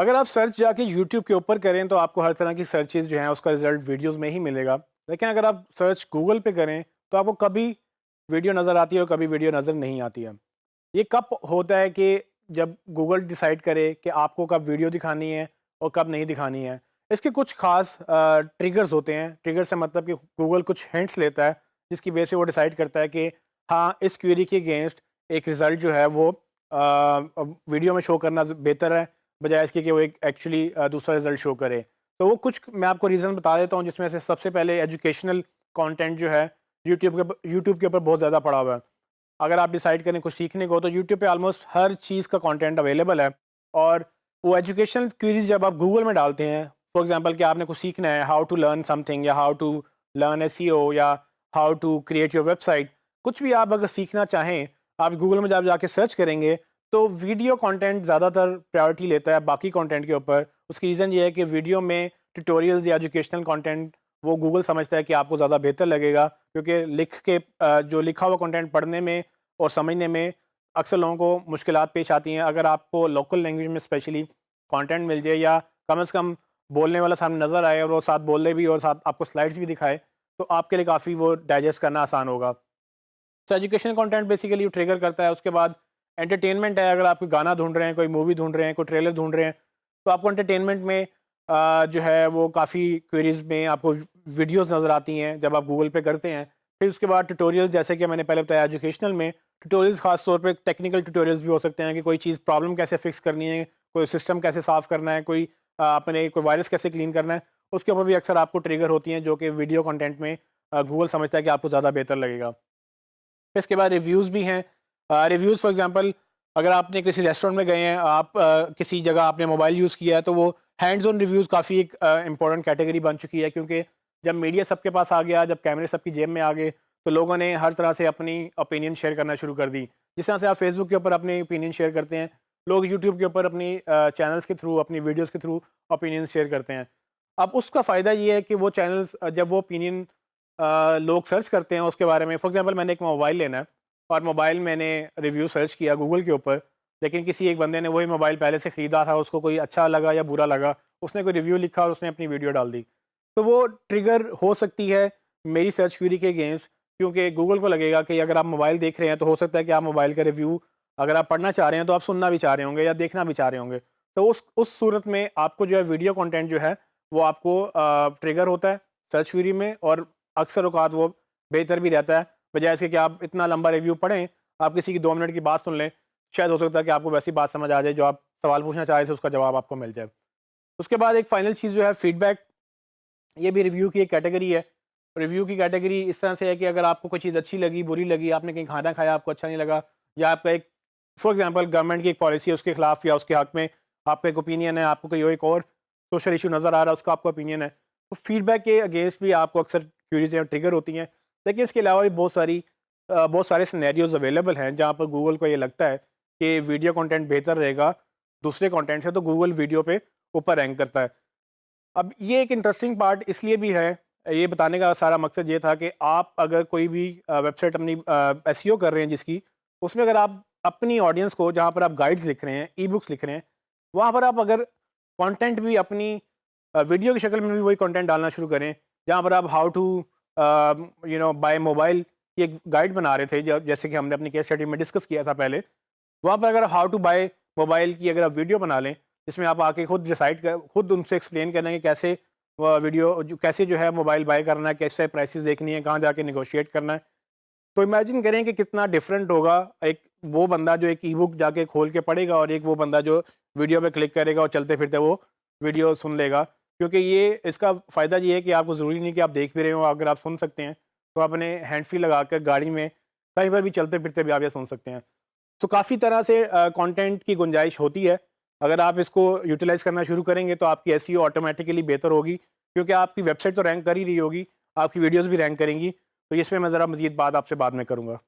अगर आप सर्च जाके यूट्यूब के ऊपर करें तो आपको हर तरह की सर्चेज़ जो हैं उसका रिज़ल्ट वीडियोज़ में ही मिलेगा। लेकिन अगर आप सर्च गूगल पे करें तो आपको कभी वीडियो नज़र आती है और कभी वीडियो नज़र नहीं आती है। ये कब होता है कि जब गूगल डिसाइड करे कि आपको कब वीडियो दिखानी है और कब नहीं दिखानी है। इसके कुछ ख़ास ट्रिगर्स होते हैं। ट्रिगर से मतलब कि गूगल कुछ हिंट्स लेता है जिसकी वजह से वो डिसाइड करता है कि हाँ, इस क्वेरी के अगेंस्ट एक रिज़ल्ट जो है वो वीडियो में शो करना बेहतर है बजाय इसके कि वो एक एक्चुअली दूसरा रिजल्ट शो करे। तो वो कुछ मैं आपको रीज़न बता देता हूँ जिसमें से सबसे पहले एजुकेशनल कंटेंट जो है यूट्यूब के ऊपर बहुत ज़्यादा पड़ा हुआ है। अगर आप डिसाइड करें कुछ सीखने को तो यूट्यूब पे ऑलमोस्ट हर चीज़ का कंटेंट अवेलेबल है। और वो एजुकेशनल क्वेरीज जब आप गूगल में डालते हैं, फॉर एग्जांपल कि आपने कुछ सीखना है, हाउ टू लर्न समथिंग या हाउ टू लर्न एसईओ या how to create your website, कुछ भी आप अगर सीखना चाहें, आप गूगल में जब जाके सर्च करेंगे तो वीडियो कंटेंट ज़्यादातर प्रायोरिटी लेता है बाकी कंटेंट के ऊपर। उसकी रीज़न ये है कि वीडियो में ट्यूटोरियल्स या एजुकेशनल कंटेंट वो गूगल समझता है कि आपको ज़्यादा बेहतर लगेगा, क्योंकि जो लिखा हुआ कंटेंट पढ़ने में और समझने में अक्सर लोगों को मुश्किलात पेश आती हैं। अगर आपको लोकल लैंग्वेज में स्पेशली कंटेंट मिल जाए या कम से कम बोलने वाला सामने नज़र आए और वो साथ बोले भी और साथ आपको स्लाइड्स भी दिखाए, तो आपके लिए काफ़ी वो डाइजेस्ट करना आसान होगा। तो एजुकेशन कंटेंट बेसिकली ट्रिगर करता है। उसके बाद एंटरटेनमेंट है। अगर आप कोई गाना ढूंढ रहे हैं, कोई मूवी ढूंढ रहे हैं, कोई ट्रेलर ढूंढ रहे हैं, तो आपको एंटरटेनमेंट में जो है वो काफ़ी क्वेरीज में आपको वीडियोस नज़र आती हैं जब आप गूगल पे करते हैं। फिर उसके बाद ट्यूटोरियल्स, जैसे कि मैंने पहले बताया, एजुकेशनल में ट्यूटोरियल्स खास तौर पे टेक्निकल ट्यूटोरियल्स भी हो सकते हैं कि कोई चीज़ प्रॉब्लम कैसे फिक्स करनी है, कोई सिस्टम कैसे साफ़ करना है, अपने कोई वायरस कैसे क्लीन करना है, उसके ऊपर भी अक्सर आपको ट्रिगर होती हैं जो कि वीडियो कंटेंट में गूगल समझता है कि आपको ज़्यादा बेहतर लगेगा। इसके बाद रिव्यूज़ भी हैं। रिव्यूज़ फॉर एग्ज़ाम्पल, अगर आपने किसी रेस्टोरेंट में गए हैं, आप किसी जगह आपने मोबाइल यूज़ किया है, तो वो हैंड्स ऑन रिव्यूज़ काफ़ी एक इम्पोर्टेंट कैटेगरी बन चुकी है, क्योंकि जब मीडिया सबके पास आ गया, जब कैमरे सबकी जेब में आ गए, तो लोगों ने हर तरह से अपनी ओपिनियन शेयर करना शुरू कर दी। जिस तरह से आप फेसबुक के ऊपर अपनी ओपिनियन शेयर करते हैं, लोग यूट्यूब के ऊपर अपनी चैनल्स के थ्रू, अपनी वीडियोज़ के थ्रू ओपिनियन शेयर करते हैं। अब उसका फ़ायदा ये है कि वो चैनल्स जब वो ओपिनियन लोग सर्च करते हैं उसके बारे में, फॉर एग्ज़ाम्पल मैंने एक मोबाइल लेना है और मोबाइल मैंने रिव्यू सर्च किया गूगल के ऊपर, लेकिन किसी एक बंदे ने वही मोबाइल पहले से ख़रीदा था, उसको कोई अच्छा लगा या बुरा लगा, उसने कोई रिव्यू लिखा और उसने अपनी वीडियो डाल दी। तो वो ट्रिगर हो सकती है मेरी सर्च क्वेरी के अगेंस्ट, क्योंकि गूगल को लगेगा कि अगर आप मोबाइल देख रहे हैं तो हो सकता है कि आप मोबाइल का रिव्यू अगर आप पढ़ना चाह रहे हैं तो आप सुनना भी चाह रहे होंगे या देखना भी चाह रहे होंगे। तो उस सूरत में आपको जो है वीडियो कंटेंट जो है वो आपको ट्रिगर होता है सर्च क्वेरी में, और अक्सर औक़ात वो बेहतर भी रहता है, बजाय इसके कि आप इतना लंबा रिव्यू पढ़ें। आप किसी की 2 मिनट की बात सुन लें, शायद हो सकता है कि आपको वैसी बात समझ आ जाए जो आप सवाल पूछना चाह रहे थे, उसका जवाब आपको मिल जाए। उसके बाद एक फ़ाइनल चीज़ जो है फीडबैक, ये भी रिव्यू की एक कैटेगरी है। रिव्यू की कैटेगरी इस तरह से है कि अगर आपको कोई चीज़ अच्छी लगी, बुरी लगी, आपने कहीं खाना खाया आपको अच्छा नहीं लगा, या आपका एक फॉर एग्ज़ाम्पल गवर्नमेंट की एक पॉलिसी है उसके खिलाफ या उसके हक़ में आपका एक ओपिनियन है, आपको कोई एक और सोशल इश्यू नज़र आ रहा है, उसका आपका ओपिनियन है। तो फीडबैक के अगेंस्ट भी आपको अक्सर क्वेरीज़ ट्रिगर होती हैं। लेकिन इसके अलावा भी बहुत सारे सिनेरियोज़ अवेलेबल हैं जहाँ पर गूगल को ये लगता है कि वीडियो कंटेंट बेहतर रहेगा दूसरे कंटेंट से, तो गूगल वीडियो पे ऊपर रैंक करता है। अब ये एक इंटरेस्टिंग पार्ट इसलिए भी है, ये बताने का सारा मकसद ये था कि आप अगर कोई भी वेबसाइट अपनी एसईओ कर रहे हैं जिसकी, उसमें अगर आप अपनी ऑडियंस को, जहाँ पर आप गाइड्स लिख रहे हैं, ई-बुक्स लिख रहे हैं, वहाँ पर आप अगर कंटेंट भी अपनी वीडियो की शक्ल में भी वही कंटेंट डालना शुरू करें, जहाँ पर आप हाउ टू बाय मोबाइल की एक गाइड बना रहे थे, जैसे कि हमने अपनी केस स्टडी में डिस्कस किया था पहले, वहाँ पर अगर हाउ टू बाय मोबाइल की अगर आप वीडियो बना लें, जिसमें आप आके खुद उनसे एक्सप्लेन करें कि कैसे कैसे जो है मोबाइल बाय करना है, कैसे प्राइसेस देखनी है, कहाँ जाके नेगोशिएट करना है। तो इमेजिन करें कि कितना डिफरेंट होगा एक वो बंदा जो एक ई-बुक जाके खोल के पढ़ेगा और एक वो बंदा जो वीडियो पे क्लिक करेगा और चलते फिरते वो वीडियो सुन लेगा। क्योंकि ये इसका फ़ायदा ये है कि आपको ज़रूरी नहीं कि आप देख भी रहे हो, अगर आप सुन सकते हैं तो अपने हैंड फ्री लगाकर गाड़ी में कहीं पर भी चलते फिरते भी आप ये सुन सकते हैं। तो काफ़ी तरह से कंटेंट की गुंजाइश होती है। अगर आप इसको यूटिलाइज़ करना शुरू करेंगे तो आपकी एसईओ ऑटोमेटिकली बेहतर होगी, क्योंकि आपकी वेबसाइट तो रैंक कर ही रही होगी, आपकी वीडियोज़ भी रैंक करेंगी। तो इसमें मैं ज़रा मज़ीद बात आपसे बाद में करूँगा।